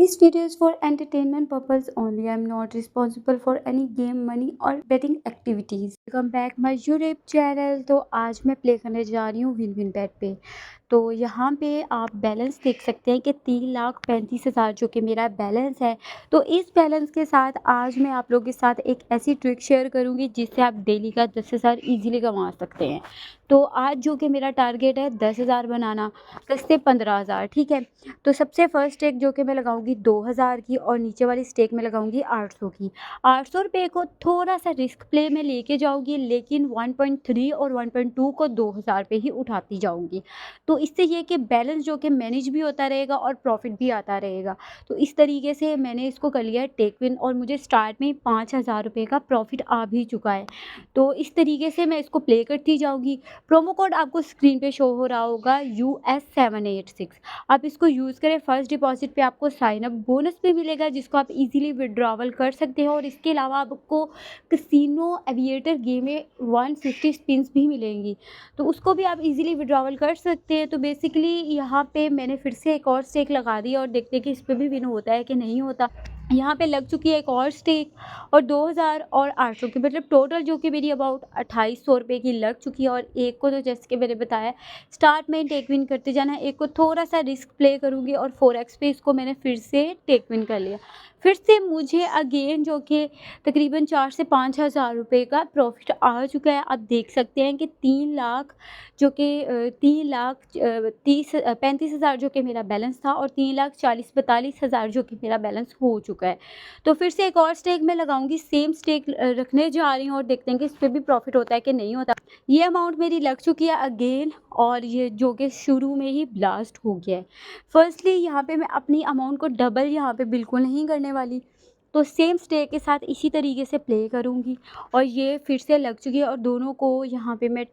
This video is for entertainment purpose only. I am not responsible for any game, money or betting activities. Welcome back my YouTube channel। तो आज मैं play करने जा रही हूँ win win बेट पे। तो यहाँ पे आप बैलेंस देख सकते हैं कि 3,35,000 जो कि मेरा बैलेंस है। तो इस बैलेंस के साथ आज मैं आप लोगों के साथ एक ऐसी ट्रिक शेयर करूँगी जिससे आप डेली का 10,000 ईजिली कमा सकते हैं। तो आज जो कि मेरा टारगेट है 10,000 बनाना, 10 से 15,000, ठीक है। तो सबसे फर्स्ट स्टेक जो कि मैं लगाऊंगी 2,000 की और नीचे वाली स्टेक में लगाऊंगी 800 की। 800 रुपये को थोड़ा सा रिस्क प्ले में लेके जाऊंगी, लेकिन 1.3 और 1.2 को 2,000 पे ही उठाती जाऊंगी। तो इससे ये कि बैलेंस जो कि मैनेज भी होता रहेगा और प्रॉफिट भी आता रहेगा। तो इस तरीके से मैंने इसको कर लिया है टेक विन और मुझे स्टार्ट में 5,000 रुपये का प्रॉफिट आ भी चुका है। तो इस तरीके से मैं इसको प्ले करती जाऊंगी। प्रोमो कोड आपको स्क्रीन पे शो हो रहा होगा US786। आप इसको यूज़ करें। फर्स्ट डिपॉजिट पे आपको साइन अप बोनस भी मिलेगा जिसको आप इजीली विड्रॉवल कर सकते हो और इसके अलावा आपको कैसीनो एविएटर गेम में 150 स्पिन्स भी मिलेंगी, तो उसको भी आप इजीली विड्रॉवल कर सकते हैं। तो बेसिकली यहाँ पे मैंने फिर से एक और स्टेक लगा दी और देखते हैं कि इस पर भी विन होता है कि नहीं होता। यहाँ पे लग चुकी है एक और स्टेक और 2,000 और 800 की, मतलब टोटल जो कि मेरी अबाउट 2,800 रुपये की लग चुकी है। और एक को तो जैसे कि मैंने बताया स्टार्ट में टेक विन करते जाना है, एक को थोड़ा सा रिस्क प्ले करूँगी और 4x पे इसको मैंने फिर से टेक विन कर लिया। फिर से मुझे अगेन जो कि तकरीबन 4 से 5,000 रुपये का प्रॉफिट आ चुका है। आप देख सकते हैं कि 3 लाख जो कि 3,35,000 जो कि मेरा बैलेंस था और 3,40,42,000 जो कि मेरा बैलेंस हो चुका है। तो फिर से एक और स्टेक मैं लगाऊंगी, सेम स्टेक रखने जा रही हूँ और देखते हैं कि इस पर भी प्रॉफिट होता है कि नहीं होता। ये अमाउंट मेरी लग चुकी है अगेन और ये जो कि शुरू में ही ब्लास्ट हो गया है। फर्स्टली यहाँ पे मैं अपनी अमाउंट को डबल यहाँ पे बिल्कुल नहीं करने वाली, तो सेम स्टेक के साथ इसी तरीके से प्ले करूँगी और ये फिर से लग चुकी है और दोनों को यहाँ पे मैं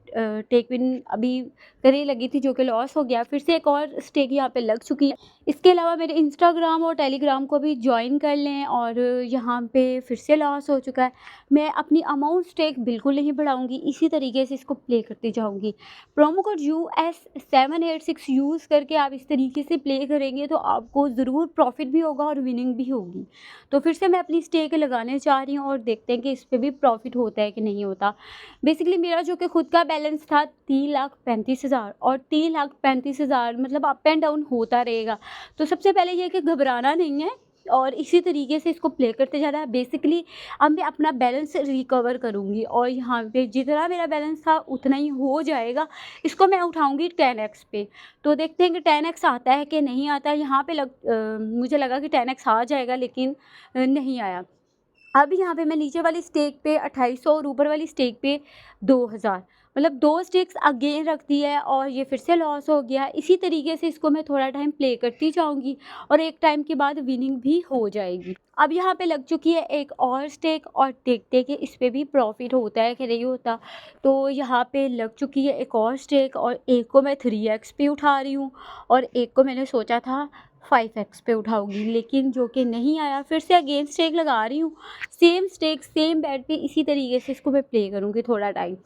टेक विन अभी करने लगी थी जो कि लॉस हो गया। फिर से एक और स्टेक यहाँ पे लग चुकी है। इसके अलावा मेरे इंस्टाग्राम और टेलीग्राम को भी ज्वाइन कर लें और यहाँ पे फिर से लॉस हो चुका है। मैं अपनी अमाउंट स्टेक बिल्कुल नहीं बढ़ाऊँगी, इसी तरीके से इसको प्ले करती जाऊँगी। प्रोमो कोड US786 यूज़ करके आप इस तरीके से प्ले करेंगे तो आपको ज़रूर प्रॉफिट भी होगा और विनिंग भी होगी। तो फिर से मैं अपनी स्टेक लगाने जा रही हूँ और देखते हैं कि इस पर भी प्रॉफिट होता है कि नहीं होता। बेसिकली मेरा जो कि खुद का बैलेंस था 3,35,000 और 3,35,000 मतलब अप एंड डाउन होता रहेगा। तो सबसे पहले ये कि घबराना नहीं है और इसी तरीके से इसको प्ले करते जाना है। बेसिकली अब मैं अपना बैलेंस रिकवर करूँगी और यहाँ पे जितना मेरा बैलेंस था उतना ही हो जाएगा। इसको मैं उठाऊँगी 10x पे। तो देखते हैं कि 10x आता है कि नहीं आता। यहाँ पे मुझे लगा कि 10x आ जाएगा लेकिन नहीं आया। अब यहाँ पे मैं नीचे वाली स्टेक पे 2,800 और ऊपर वाली स्टेक पे 2,000, मतलब 2 स्टेक्स अगेन रख दी है और ये फिर से लॉस हो गया। इसी तरीके से इसको मैं थोड़ा टाइम प्ले करती जाऊंगी और एक टाइम के बाद विनिंग भी हो जाएगी। अब यहाँ पे लग चुकी है एक और स्टेक और देखते हैं कि इस पर भी प्रॉफिट होता है कि नहीं होता। तो यहाँ पे लग चुकी है एक और स्टेक और एक को मैं 3x पे उठा रही हूँ और एक को मैंने सोचा था 5x पे उठाऊंगी लेकिन जो कि नहीं आया। फिर से अगेन स्टेक लगा रही हूँ, सेम स्टेक सेम बेड पे, इसी तरीके से इसको मैं प्ले करूँगी थोड़ा टाइम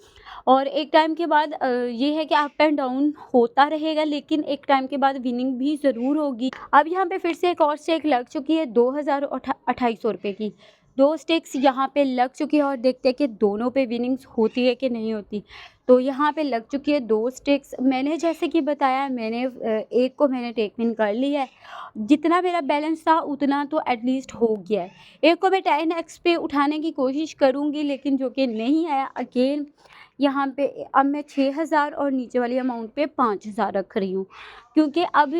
और एक टाइम के बाद ये है कि अप एंड डाउन होता रहेगा लेकिन एक टाइम के बाद विनिंग भी ज़रूर होगी। अब यहाँ पे फिर से एक और स्टेक लग चुकी है 2,000 और 2,800 रुपये की। 2 स्टेक्स यहाँ पे लग चुकी है और देखते हैं कि दोनों पे विनिंग्स होती है कि नहीं होती। तो यहाँ पे लग चुकी है 2 स्टेक्स। मैंने जैसे कि बताया मैंने एक को मैंने टेक विन कर लिया है। जितना मेरा बैलेंस था उतना तो एटलीस्ट हो गया है। एक को मैं 10x पे उठाने की कोशिश करूँगी लेकिन जो कि नहीं आया। अगेन यहाँ पे अब मैं 6,000 और नीचे वाली अमाउंट पे 5,000 रख रही हूँ क्योंकि अब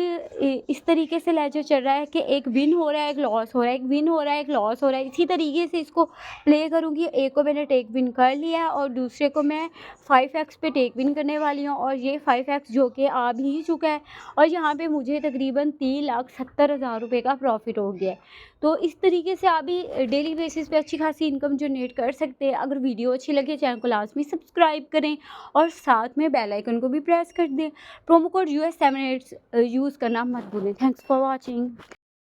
इस तरीके से लेजर चल रहा है कि एक विन हो रहा है एक लॉस हो रहा है, एक विन हो रहा है एक लॉस हो रहा है। इसी तरीके से इसको प्ले करूँगी। एक को मैंने टेक विन कर लिया है और दूसरे को मैं 5x पे टेक विन करने वाली हूँ और ये 5x जो कि आ भी चुका है और यहाँ पे मुझे तकरीबन 3,70,000 रुपये का प्रॉफिट हो गया है। तो इस तरीके से आप भी डेली बेसिस पे अच्छी खासी इनकम जनरेट कर सकते हैं। अगर वीडियो अच्छी लगे चैनल को लाजमी सब्सक्राइब करें और साथ में बेल आइकन को भी प्रेस कर दें। प्रोमो कोड US7 यूज़ करना मत भूलें। Thanks for watching.